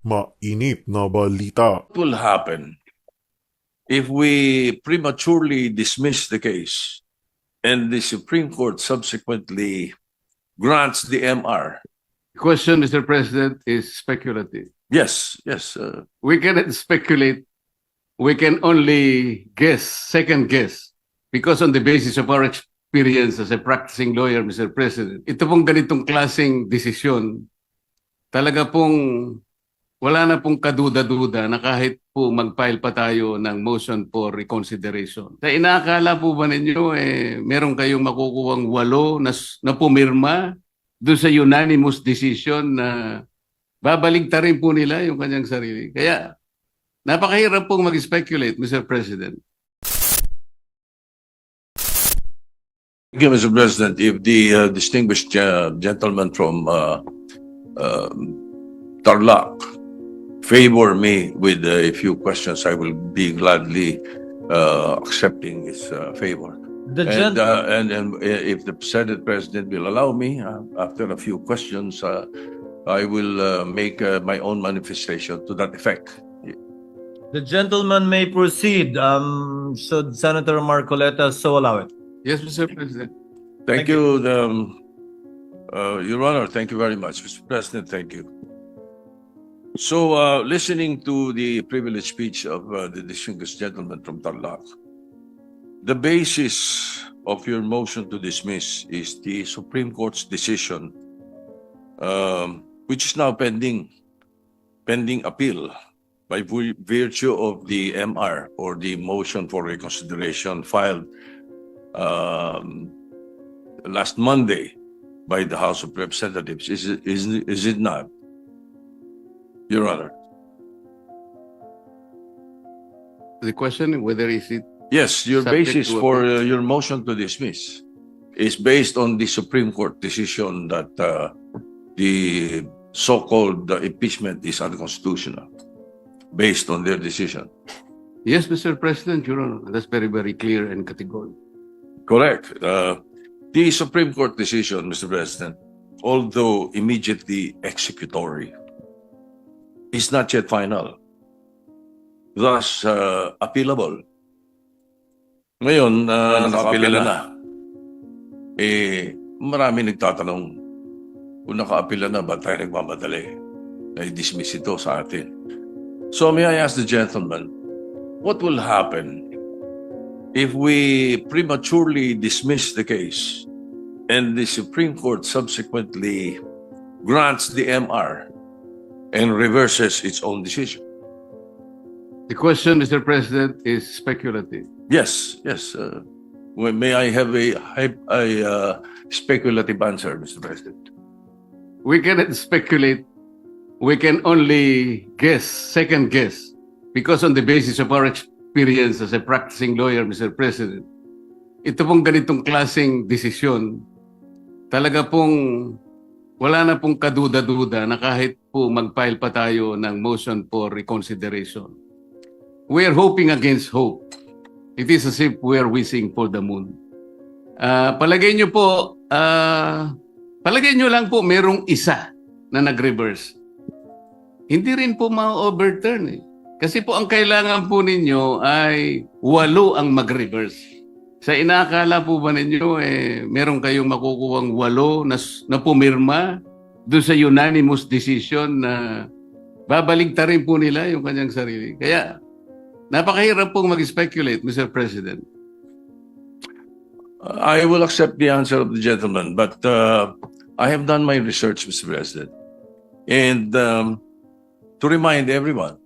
Mainit na balita. What will happen if we prematurely dismiss the case and the Supreme Court subsequently grants the MR? Question, Mr. President, is speculative. Yes. We cannot speculate. We can only guess, second guess, because on the basis of our experience as a practicing lawyer, Mr. President, ito pong ganitong klaseng desisyon, talaga pong wala na pong kaduda-duda na kahit po mag-file pa tayo ng motion for reconsideration. Sa inaakala po ba ninyo, meron kayong makukuhang 8 na pumirma doon sa unanimous decision na babaligtarin po nila yung kanyang sarili. Kaya, napakahirap pong mag-speculate, Mr. President. Thank you, Mr. President. If the distinguished gentleman from Tarlac favor me with a few questions, I will be gladly accepting his favor. And if the Senate President will allow me, after a few questions, I will make my own manifestation to that effect. The gentleman may proceed. Should Senator Marcoleta so allow it? Yes, Mr. President. Thank you, Your Honor. Thank you very much, Mr. President. Thank you. So, listening to the privileged speech of the distinguished gentleman from Tarlac, the basis of your motion to dismiss is the Supreme Court's decision, which is now pending appeal by virtue of the MR, or the motion for reconsideration filed last Monday by the House of Representatives. Is it not, Your Honor? The question, whether is it... Yes, your Subject basis to for your motion to dismiss is based on the Supreme Court decision that the so-called impeachment is unconstitutional, based on their decision. Yes, Mr. President, Your Honor. That's very, very clear and categorical. Correct. The Supreme Court decision, Mr. President, although immediately executory, is not yet final, thus appealable. Ngayon, naka-appeal na. Marami nagtatanong, kung naka-appeal na, ba't tayo nagmamadali? Na-dismiss ito sa atin. So may I ask the gentleman, what will happen if we prematurely dismiss the case and the Supreme Court subsequently grants the MR and reverses its own decision? The question, Mr. President, is speculative. Yes. May I have a speculative answer, Mr. President? We cannot speculate. We can only guess, second guess, because on the basis of our experience as a practicing lawyer, Mr. President, ito pong ganitong klaseng desisyon, talaga pong wala na pong kaduda-duda na kahit po mag-file pa tayo ng motion for reconsideration. We are hoping against hope. It is as if we are wishing for the moon. Palagay nyo po, palagay nyo lang po merong isa na nag-reverse. Hindi rin po ma-overturn eh. Kasi po ang kailangan po ninyo ay 8 ang mag-reverse. Sa inaakala po ba ninyo, meron kayong makukuhang 8 na pumirma doon sa unanimous decision na babaligtarin po nila yung kanyang sarili. Kaya, napakahirap pong mag-speculate, Mr. President. I will accept the answer of the gentleman, but I have done my research, Mr. President. And to remind everyone,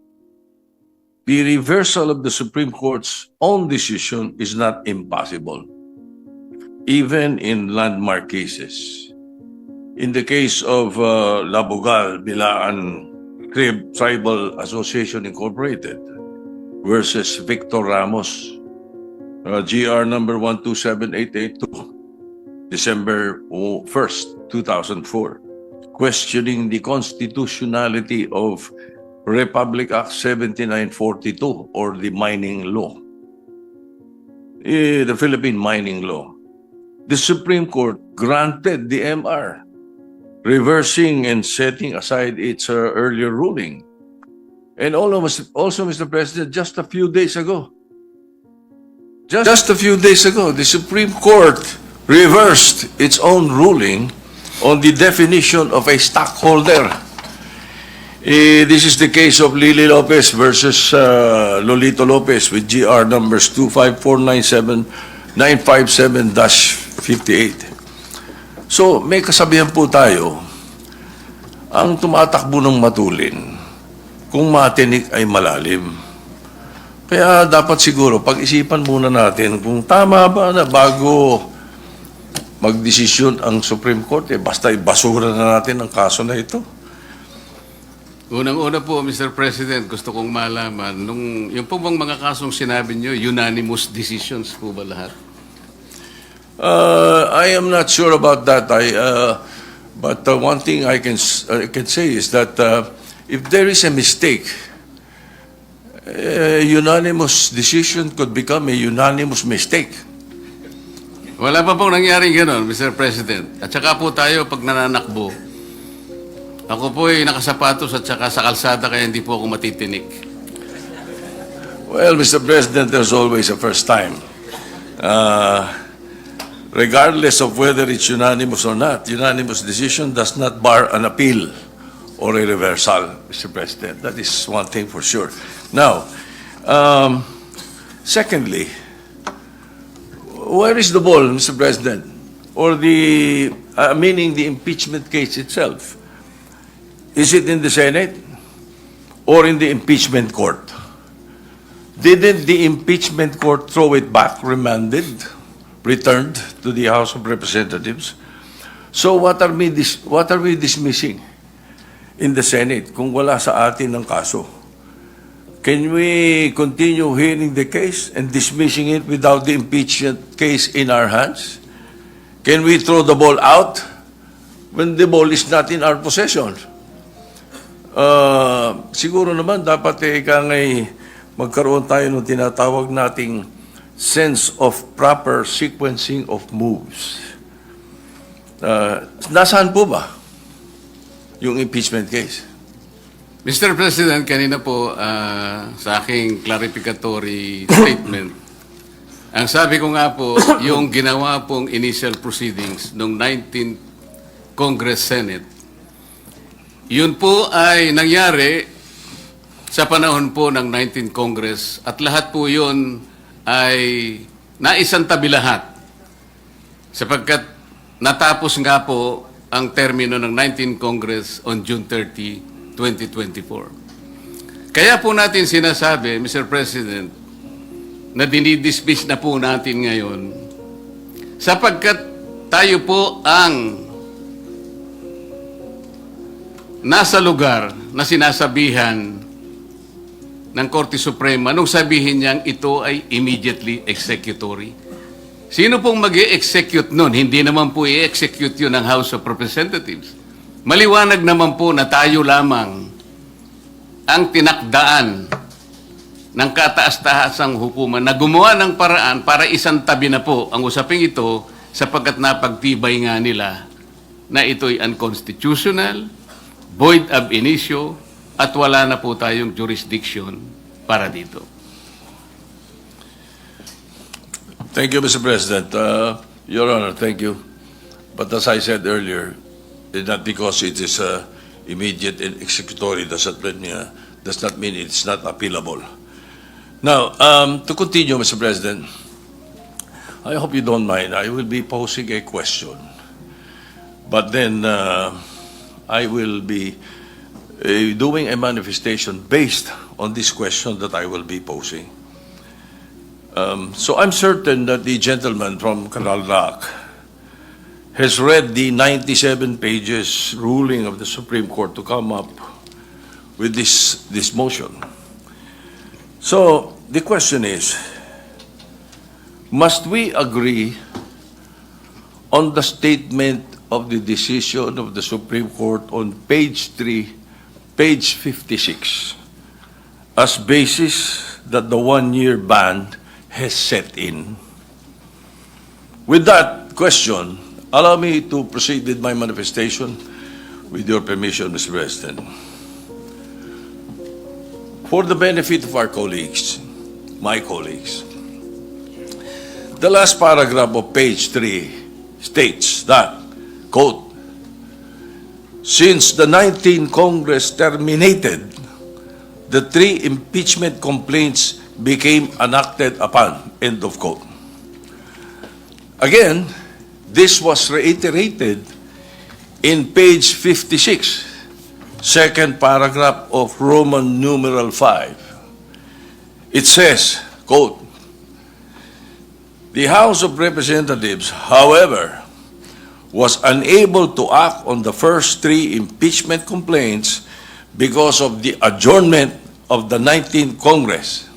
the reversal of the Supreme Court's own decision is not impossible, even in landmark cases. In the case of Labugal-Bilaan Tribal Association Incorporated versus Victor Ramos, GR number 127882, December 1st, 2004, questioning the constitutionality of Republic Act 7942, or the mining law, the Philippine mining law. The Supreme Court granted the MR, reversing and setting aside its earlier ruling And also, Mr. President, just a few days ago, the Supreme Court reversed its own ruling on the definition of a stockholder. This is the case of Lily Lopez versus Lolito Lopez with GR numbers 25497-957-58. So, may kasabihan po tayo, ang tumatakbo ng matulin, kung matinik ay malalim. Kaya dapat siguro pag-isipan muna natin kung tama ba na bago magdesisyon ang Supreme Court, basta ibasura na natin ang kaso na ito. Unang-una po, Mr. President, gusto kong malaman, yung po bang mga kasong sinabi nyo, unanimous decisions po ba lahat? I am not sure about that. But one thing I can say is that if there is a mistake, a unanimous decision could become a unanimous mistake. Wala pa pong nangyaring gano'n, Mr. President. At saka po tayo, pag nananakbo, ako po ay nakasapatos at saka sa kalsada kaya hindi po ako matitinik. Well, Mr. President, there's always a first time. Regardless of whether it's unanimous or not, unanimous decision does not bar an appeal or a reversal, Mr. President. That is one thing for sure. Now, secondly, where is the ball, Mr. President? Or meaning the impeachment case itself? Is it in the Senate or in the impeachment court? Didn't the impeachment court throw it back, remanded, returned to the House of Representatives? So what are we dismissing in the Senate kung wala sa atin ang kaso? Can we continue hearing the case and dismissing it without the impeachment case in our hands? Can we throw the ball out when the ball is not in our possession? Siguro naman dapat magkaroon tayo ng tinatawag nating sense of proper sequencing of moves. Nasaan po ba yung impeachment case? Mr. President, kanina po sa aking clarificatory statement, ang sabi ko nga po, yung ginawa pong initial proceedings noong 19th Congress Senate, yun po ay nangyari sa panahon po ng 19th Congress at lahat po yun ay naisantabi lahat sapagkat natapos nga po ang termino ng 19th Congress on June 30, 2024. Kaya po natin sinasabi, Mr. President, na dinidismiss na po natin ngayon sapagkat tayo po ang nasa lugar na sinasabihan ng Korte Suprema nung sabihin niyang ito ay immediately executory. Sino pong mag-i-execute nun? Hindi naman po i-execute yun ng House of Representatives. Maliwanag naman po na tayo lamang ang tinakdaan ng kataas-tahasang hukuman na gumawa ng paraan para isantabi na po ang usaping ito sapagkat napagtibay nga nila na ito'y unconstitutional, void ab initio, at wala na po tayong jurisdiction para dito. Thank you, Mr. President. Your Honor, thank you. But as I said earlier, not because it is immediate and executory does not mean it's not appealable. Now, to continue, Mr. President, I hope you don't mind. I will be posing a question. But then I will be doing a manifestation based on this question that I will be posing. So I'm certain that the gentleman from Canal Rock has read the 97 pages ruling of the Supreme Court to come up with this motion. So the question is, must we agree on the statement of the decision of the Supreme Court on page 3, page 56, as basis that the one-year ban has set in? With that question, allow me to proceed with my manifestation with your permission, Mr. President. for the benefit of our colleagues, my colleagues, the last paragraph of page 3 states that, quote, since the 19th Congress terminated, the 3 impeachment complaints became enacted upon, end of quote. Again, this was reiterated in page 56, second paragraph of Roman numeral 5. It says, quote, the House of Representatives, however, was unable to act on the first 3 impeachment complaints because of the adjournment of the 19th Congress.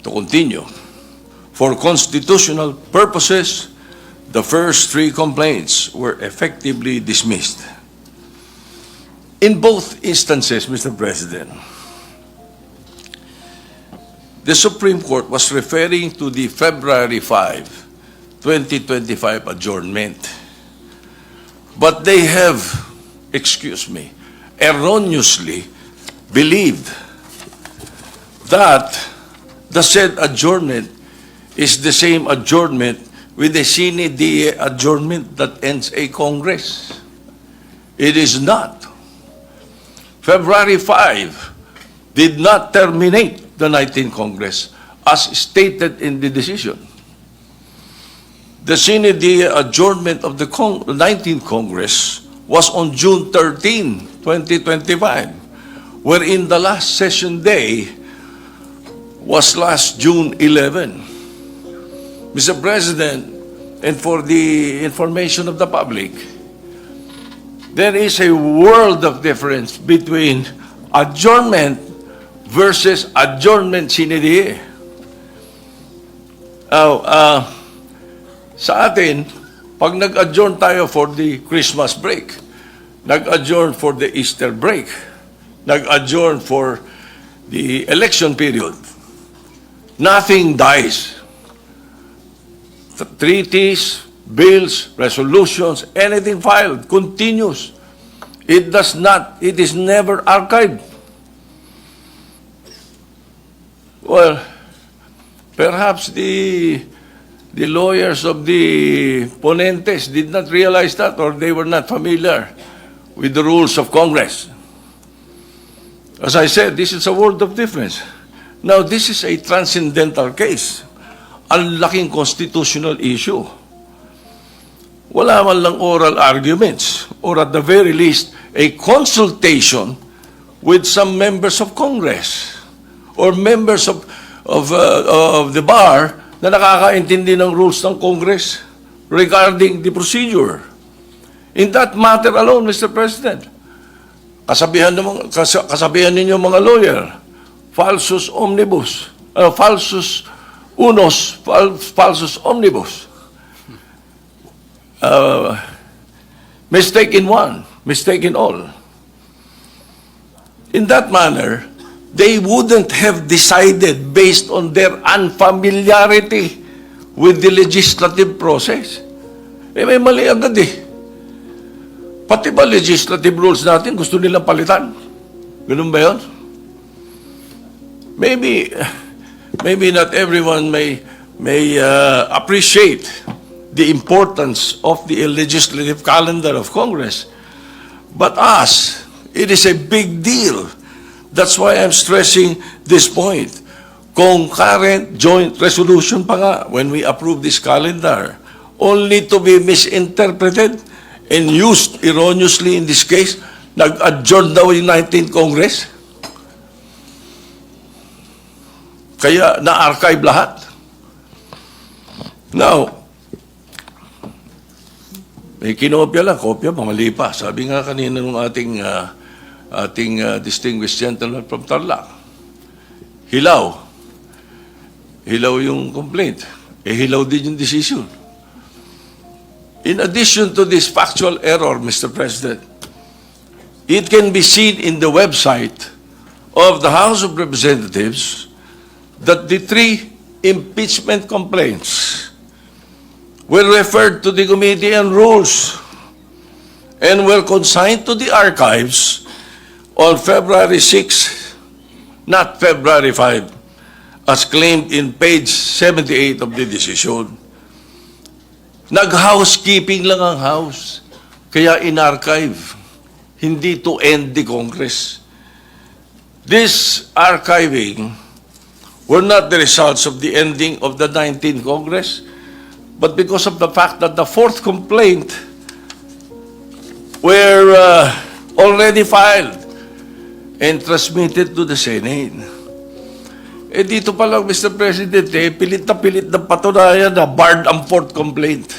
To continue, for constitutional purposes, the first 3 complaints were effectively dismissed. In both instances, Mr. President, the Supreme Court was referring to the February 5, 2025 adjournment. But they have, erroneously believed that the said adjournment is the same adjournment with the sine die adjournment that ends a Congress. It is not. February 5 did not terminate the 19th Congress as stated in the decision. The sine die adjournment of the 19th Congress was on June 13, 2025, wherein the last session day was last June 11. Mr. President, and for the information of the public, there is a world of difference between adjournment versus adjournment sine die. Sa atin, pag nag-adjourn tayo for the Christmas break, nag-adjourn for the Easter break, nag-adjourn for the election period, nothing dies. Treaties, bills, resolutions, anything filed continues. It is never archived. Well, perhaps the lawyers of the ponentes did not realize that, or they were not familiar with the rules of Congress. As I said, this is a world of difference. Now, this is a transcendental case. Ang laking constitutional issue. Wala man lang oral arguments, or at the very least, a consultation with some members of Congress or members of the bar na nakakaintindi ng rules ng Congress regarding the procedure. In that matter alone, Mr. President, kasabihan ninyo mga lawyer, falsus omnibus, falsus unos, falsus omnibus. Mistake in one, mistake in all. In that manner, they wouldn't have decided based on their unfamiliarity with the legislative process. May mali agad eh. Pati ba legislative rules natin gusto nilang palitan? Ganun ba yun? Maybe not everyone may appreciate the importance of the legislative calendar of Congress. But us, it is a big deal. That's why I'm stressing this point. Concurrent joint resolution pa nga when we approve this calendar, only to be misinterpreted and used erroneously in this case. Nag-adjourn daw yung 19th Congress. Kaya na-archive lahat. Now, may kinopya lang, kopya, mamali pa. Sabi nga kanina ng ating distinguished gentleman from Tarlac, hilaw yung complaint. Hilaw din yung decision. In addition to this factual error, Mr. President, it can be seen in the website of the House of Representatives that the 3 impeachment complaints were referred to the Committee on Rules and were consigned to the archives on February 6 not February 5, as claimed in page 78 of the decision. Nag-housekeeping lang ang House, kaya in-archive, hindi to end the Congress. This archiving were not the results of the ending of the 19th Congress, but because of the fact that the fourth complaint were already filed and transmitted to the Senate. Eh dito pa lang, Mr. President, pilit na patunayan na barred ang fourth complaint.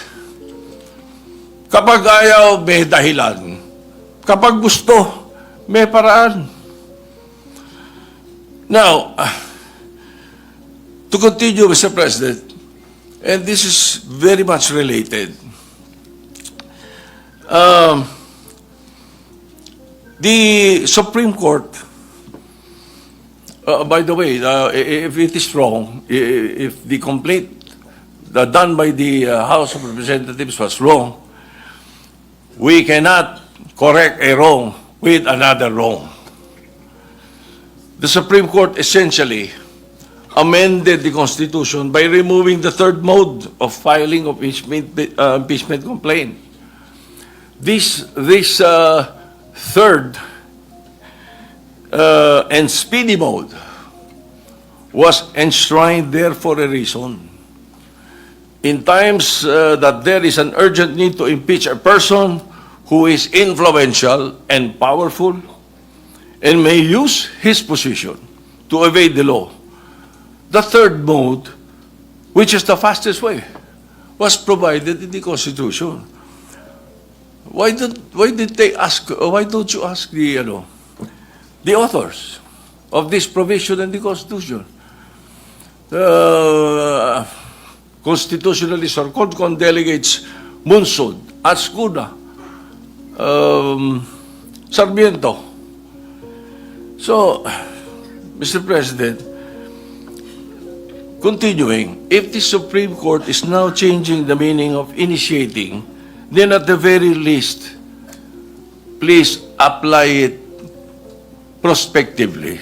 Kapag ayaw, may dahilan. Kapag gusto, may paraan. Now, to continue, Mr. President, and this is very much related. The Supreme Court, by the way, if it is wrong, if the complaint done by the House of Representatives was wrong, we cannot correct a wrong with another wrong. The Supreme Court essentially amended the Constitution by removing the third mode of filing of impeachment complaint. This third and speedy mode was enshrined there for a reason. In times that there is an urgent need to impeach a person who is influential and powerful and may use his position to evade the law, the third mode, which is the fastest way, was provided in the Constitution. Why did they ask? Why don't you ask the authors of this provision in the Constitution? Constitutionalists or CONCON delegates Munsod, Ascuna, Sarmiento. So, Mr. President, continuing, if the Supreme Court is now changing the meaning of initiating, then at the very least, please apply it prospectively.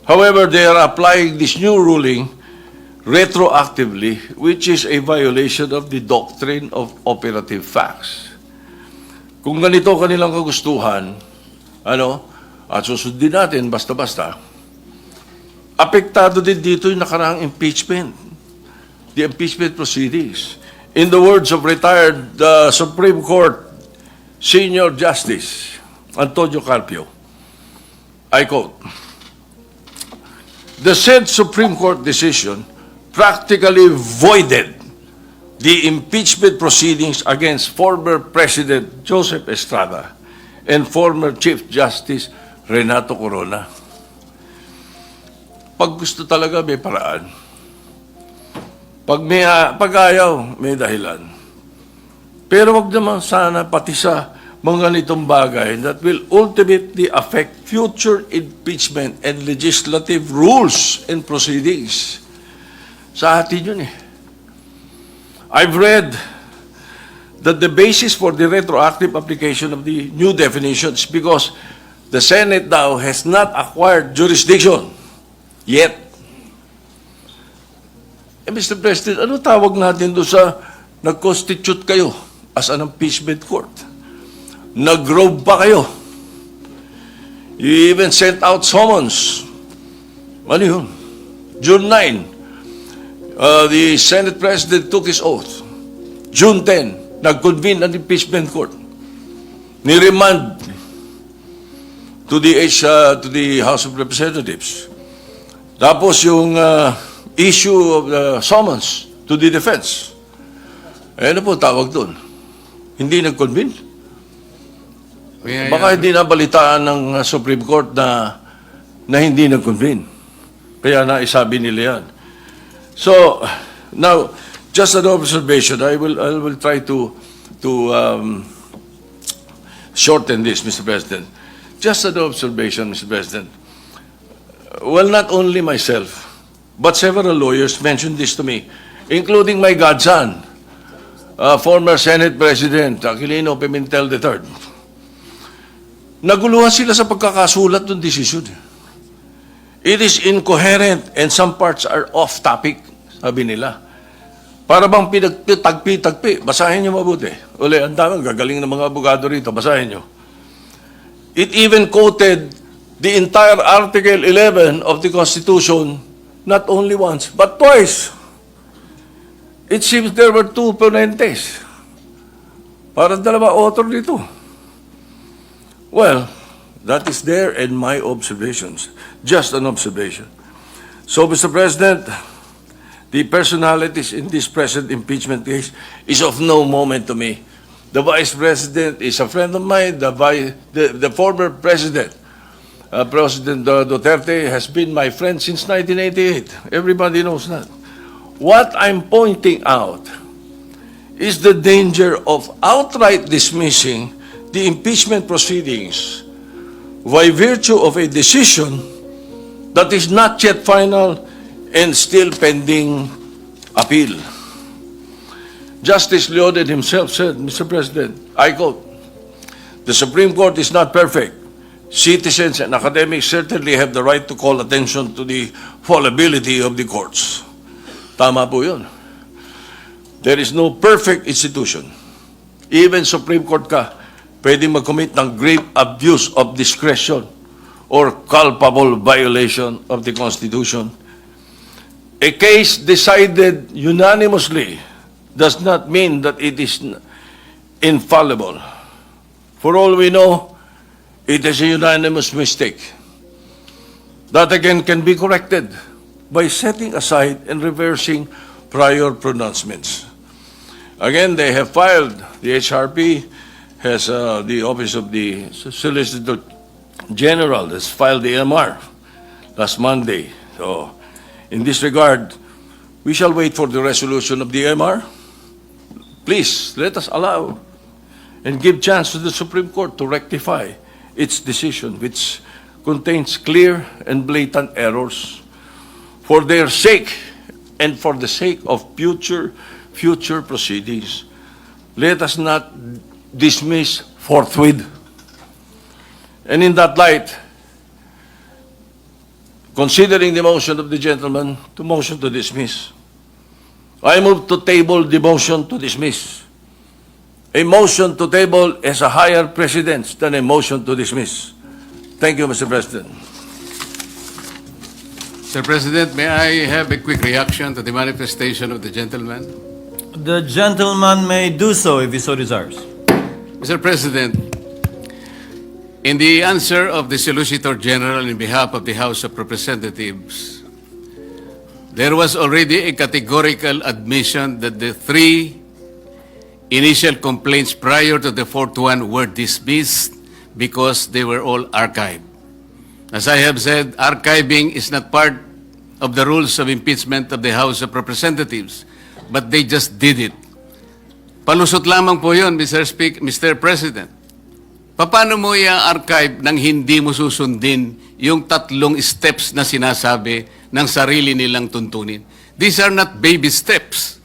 However, they are applying this new ruling retroactively, which is a violation of the doctrine of operative facts. Kung ganito kanilang kagustuhan, at susundin natin basta-basta, apektado din dito yung nakaraang impeachment, the impeachment proceedings. In the words of retired Supreme Court Senior Justice Antonio Carpio, I quote, "The said Supreme Court decision practically voided the impeachment proceedings against former President Joseph Estrada and former Chief Justice Renato Corona." Pag gusto talaga, may paraan. Pag ayaw, may dahilan. Pero wag naman sana pati sa mga ganitong bagay that will ultimately affect future impeachment and legislative rules and proceedings. Sa atin yun eh. I've read that the basis for the retroactive application of the new definitions because the Senate now has not acquired jurisdiction yet. Mr. President, ano tawag natin doon sa nag-constitute kayo as an impeachment court? Nag-robe pa kayo. You even sent out summons. Ano yun? June 9, the Senate President took his oath. June 10, nag-convene an impeachment court. Niremand to the House of Representatives. Tapos yung issue of the summons to the defense. Ano po tawag doon? Hindi nag-convene? Baka hindi nabalitaan ng Supreme Court na hindi nag-convene. Kaya naisabi nila yan. So, now, just an observation. I will try to shorten this, Mr. President. Just an observation, Mr. President. Well, not only myself, but several lawyers mentioned this to me, including my godson, former Senate President Aquilino Pimentel III. Naguluhan sila sa pagkakasulat ng desisyon. It is incoherent and some parts are off topic, sabi nila. Para bang pinagtagpi-tagpi. Basahin nyo mabuti. Uli, ang daming gagaling ng mga abogado rito. Basahin nyo. It even quoted the entire Article 11 of the Constitution not only once, but twice. It seems there were two ponentes. Parang dalawa author dito. Well, that is there in my observations. Just an observation. So, Mr. President, the personalities in this present impeachment case is of no moment to me. The Vice President is a friend of mine. The former President, President Duterte, has been my friend since 1988. Everybody knows that. What I'm pointing out is the danger of outright dismissing the impeachment proceedings by virtue of a decision that is not yet final and still pending appeal. Justice Leoded himself said, Mr. President, I quote, "The Supreme Court is not perfect. Citizens and academics certainly have the right to call attention to the fallibility of the courts." Tama po yun. There is no perfect institution. Even Supreme Court ka, pwedeng mag-commit ng grave abuse of discretion or culpable violation of the Constitution. A case decided unanimously does not mean that it is infallible. For all we know, it is a unanimous mistake. That again can be corrected by setting aside and reversing prior pronouncements. Again, they have filed, the HRP has, the Office of the Solicitor General has filed the MR last Monday. So, in this regard, we shall wait for the resolution of the MR. Please, let us allow and give chance to the Supreme Court to rectify its decision, which contains clear and blatant errors. For their sake and for the sake of future proceedings, let us not dismiss forthwith. And in that light, considering the motion of the gentleman to motion to dismiss, I move to table the motion to dismiss. A motion to table has a higher precedence than a motion to dismiss. Thank you, Mr. President. Mr. President, may I have a quick reaction to the manifestation of the gentleman? The gentleman may do so if he so desires. Mr. President, in the answer of the Solicitor General in behalf of the House of Representatives, there was already a categorical admission that the three initial complaints prior to the fourth one were dismissed because they were all archived. As I have said, archiving is not part of the rules of impeachment of the House of Representatives, but they just did it. Palusot lamang po yun, Mr. President. Paano mo i-archive nang hindi mo susundin yung tatlong steps na sinasabi ng sarili nilang tuntunin? These are not baby steps.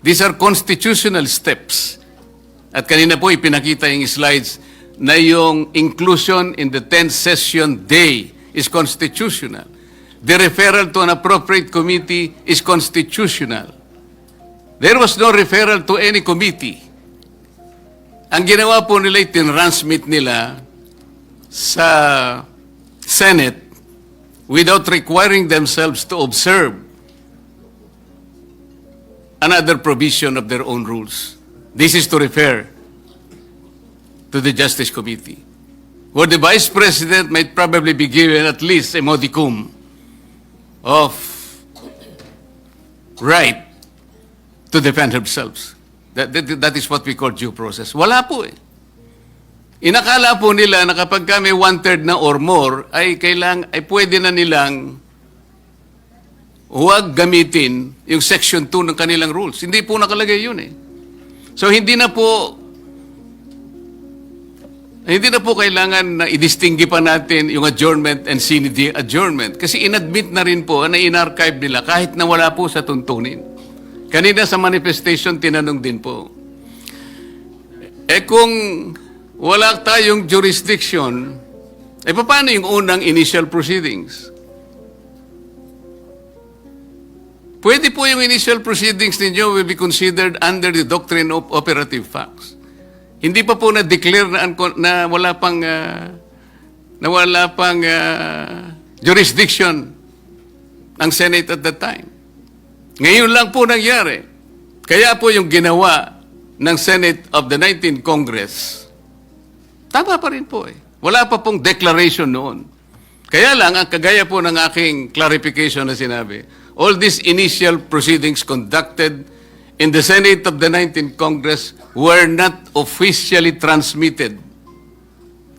These are constitutional steps. At kanina po ipinakita yung slides na yung inclusion in the 10th session day is constitutional. The referral to an appropriate committee is constitutional. There was no referral to any committee. Ang ginawa po nila, tinransmit nila sa Senate without requiring themselves to observe another provision of their own rules. This is to refer to the Justice Committee, where the Vice President might probably be given at least a modicum of right to defend themselves. That is what we call due process. Wala po eh. Inakala po nila na kapag may 1/3 na or more, ay pwede na nilang huwag gamitin yung Section 2 ng kanilang rules. Hindi po nakalagay yun eh. So hindi na po kailangan na i-distingue pa natin yung adjournment and sine die adjournment. Kasi inadmit na rin po na in-archive nila kahit na wala po sa tuntunin. Kanina sa manifestation, tinanong din po. Kung wala tayong jurisdiction, Eh, paano yung unang initial proceedings? Pwede po yung initial proceedings ninyo will be considered under the doctrine of operative facts. Hindi pa po na-declare na wala pang jurisdiction ang Senate at that time. Ngayon lang po nangyari. Kaya po yung ginawa ng Senate of the 19th Congress, tama pa rin po eh. Wala pa pong declaration noon. Kaya lang, ang kagaya po ng aking clarification na sinabi, all these initial proceedings conducted in the Senate of the 19th Congress were not officially transmitted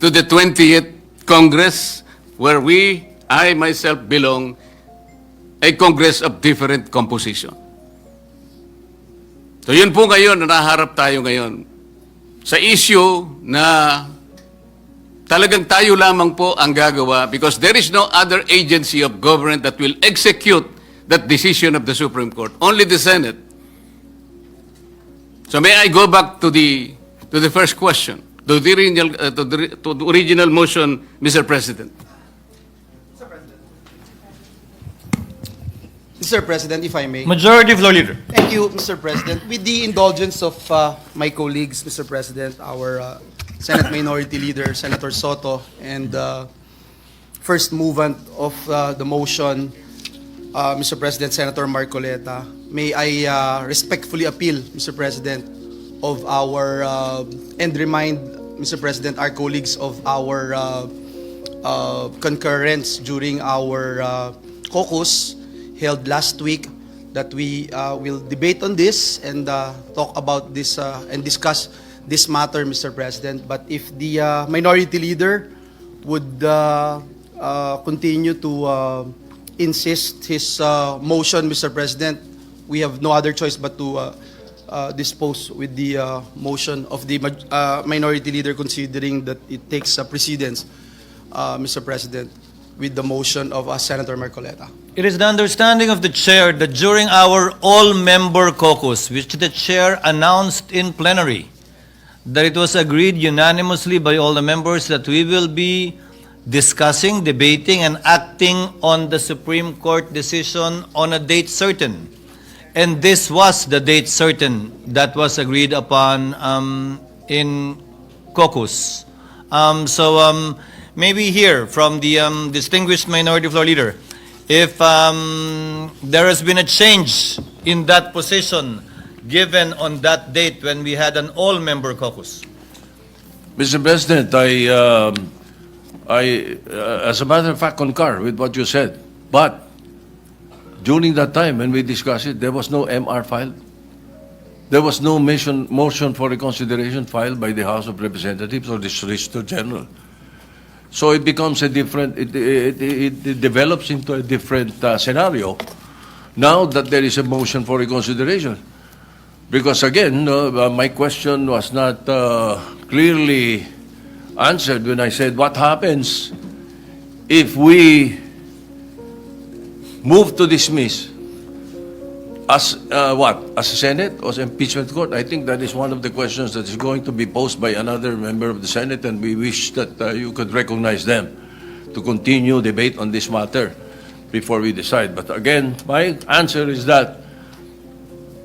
to the 20th Congress where I myself belong, a Congress of different composition. So yun po ngayon, naharap tayo ngayon sa issue na talagang tayo lamang po ang gagawa because there is no other agency of government that will execute that decision of the Supreme Court. Only the Senate. So may I go back to the first question, to the original motion, Mr. President. Mr. President, if I may. Majority Floor Leader. Thank you, Mr. President. With the indulgence of my colleagues, Mr. President, our Senate Minority Leader, Senator Soto, and first movant of the motion, Mr. President, Senator Marcoleta, may I respectfully appeal, Mr. President, of our, and remind, Mr. President, our colleagues of our concurrence during our caucus held last week that we will debate on this and talk about this and discuss this matter, Mr. President. But if the Minority Leader would continue to insist his motion, Mr. President, we have no other choice but to dispose with the motion of the Minority Leader, considering that it takes precedence, Mr. President, with the motion of Senator Marcoleta. It is the understanding of the Chair that during our all-member caucus, which the Chair announced in plenary, that it was agreed unanimously by all the members that we will be discussing, debating, and acting on the Supreme Court decision on a date certain. And this was the date certain that was agreed upon in caucus. Maybe hear from the distinguished Minority Floor Leader if there has been a change in that position given on that date when we had an all-member caucus. Mr. President, as a matter of fact, concur with what you said. But during that time when we discussed it, there was no MR filed. There was no motion for reconsideration filed by the House of Representatives or the Solicitor General. So it becomes a different, it develops into a different scenario now that there is a motion for reconsideration. Because again, my question was not clearly answered when I said, what happens if we move to dismiss as as a Senate or as impeachment court? I think that is one of the questions that is going to be posed by another member of the Senate, and we wish that you could recognize them to continue debate on this matter before we decide. But again, my answer is that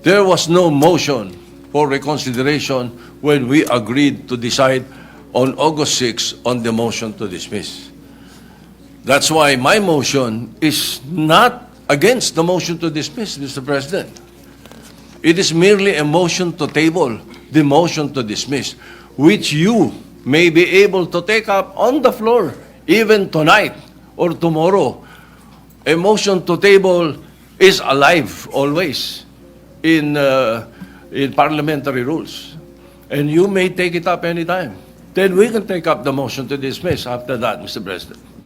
there was no motion for reconsideration when we agreed to decide on August 6 on the motion to dismiss. That's why my motion is not against the motion to dismiss, Mr. President. It is merely a motion to table the motion to dismiss, which you may be able to take up on the floor even tonight or tomorrow. A motion to table is alive always in parliamentary rules, and you may take it up anytime. Then we can take up the motion to dismiss after that, Mr. President.